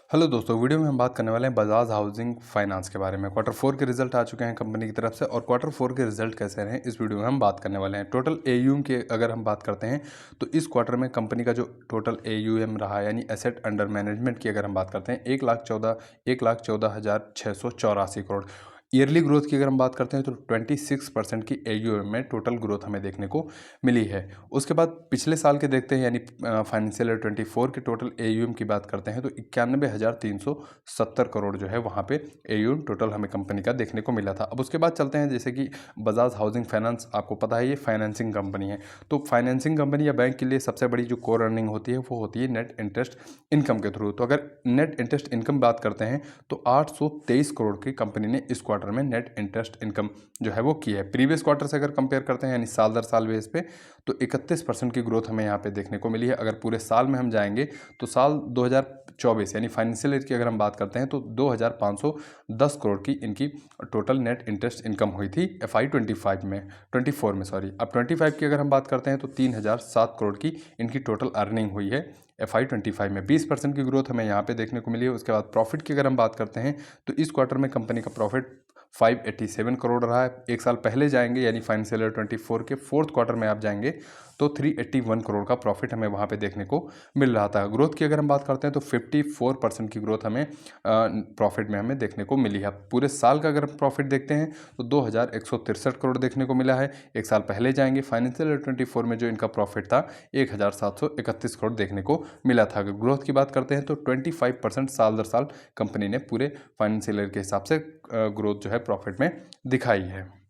Hello दोस्तों, video में हम बात करने वाले हैं बजाज हाउसिंग फाइनेंस के बारे में। क्वार्टर फोर के रिजल्ट आ चुके हैं कंपनी की तरफ से और क्वार्टर फोर के रिजल्ट कैसे रहे इस वीडियो में हम बात करने वाले हैं। टोटल एयूएम की अगर हम बात करते हैं तो इस क्वार्टर में कंपनी का जो टोटल एयूएम रहा यानी एसेट अंडर मैनेजमेंट की अगर हम बात करते हैं 1,14,684 करोड़। ईयरली ग्रोथ की अगर हम बात करते हैं तो 26% की एयूएम में टोटल ग्रोथ हमें देखने को मिली है। उसके बाद पिछले साल के देखते हैं यानी फाइनेंशियल ईयर 24 के टोटल एयूएम की बात करते हैं तो 91,370 करोड़ जो है वहाँ पे एयूएम टोटल हमें कंपनी का देखने को मिला था। अब उसके बाद चलते हैं, जैसे कि बजाज हाउसिंग फाइनेंस आपको पता है ये फाइनेंसिंग कंपनी है, तो फाइनेंसिंग कंपनी या बैंक के लिए सबसे बड़ी जो कोर अर्निंग होती है वो होती है नेट इंटरेस्ट इनकम के थ्रू। तो अगर नेट इंटरेस्ट इनकम बात करते हैं तो 823 करोड़ की कंपनी ने इस क्वार्टर में नेट इंटरेस्ट इनकम जो है वो की है। प्रीवियस क्वार्टर से अगर कंपेयर करते हैं यानी साल दर साल बेस पे तो 31% की ग्रोथ हमें यहाँ पे देखने को मिली है। अगर पूरे साल में हम जाएंगे तो साल 2024 यानी फाइनेंशियल ईयर की अगर हम बात करते हैं तो 2,510 करोड़ की इनकी टोटल नेट इंटरेस्ट इनकम हुई थी FY 25 में 24 में सॉरी। अब 25 की अगर हम बात करते हैं तो 3,007 करोड़ की इनकी टोटल अर्निंग हुई है FY 25 में। 20% की ग्रोथ हमें यहाँ पे देखने को मिली है। उसके बाद प्रॉफिट की अगर हम बात करते हैं तो इस क्वार्टर में कंपनी का प्रॉफिट 587 करोड़ रहा है। एक साल पहले जाएंगे यानी फाइनेंशियल ईयर 24 के फोर्थ क्वार्टर में आप जाएंगे तो 381 करोड़ का प्रॉफिट हमें वहाँ पे देखने को मिल रहा था। ग्रोथ की अगर हम बात करते हैं तो 54% की ग्रोथ हमें प्रॉफिट में हमें देखने को मिली है। पूरे साल का अगर प्रॉफिट देखते हैं तो 2,163 करोड़ देखने को मिला है। एक साल पहले जाएंगे फाइनेंशियल ईयर 24 में जो इनका प्रॉफिट था 1,731 करोड़ देखने को मिला था। अगर ग्रोथ की बात करते हैं तो 25% साल दर साल कंपनी ने पूरे फाइनेंशियल ईयर के हिसाब से ग्रोथ जो है प्रॉफिट में दिखाई है।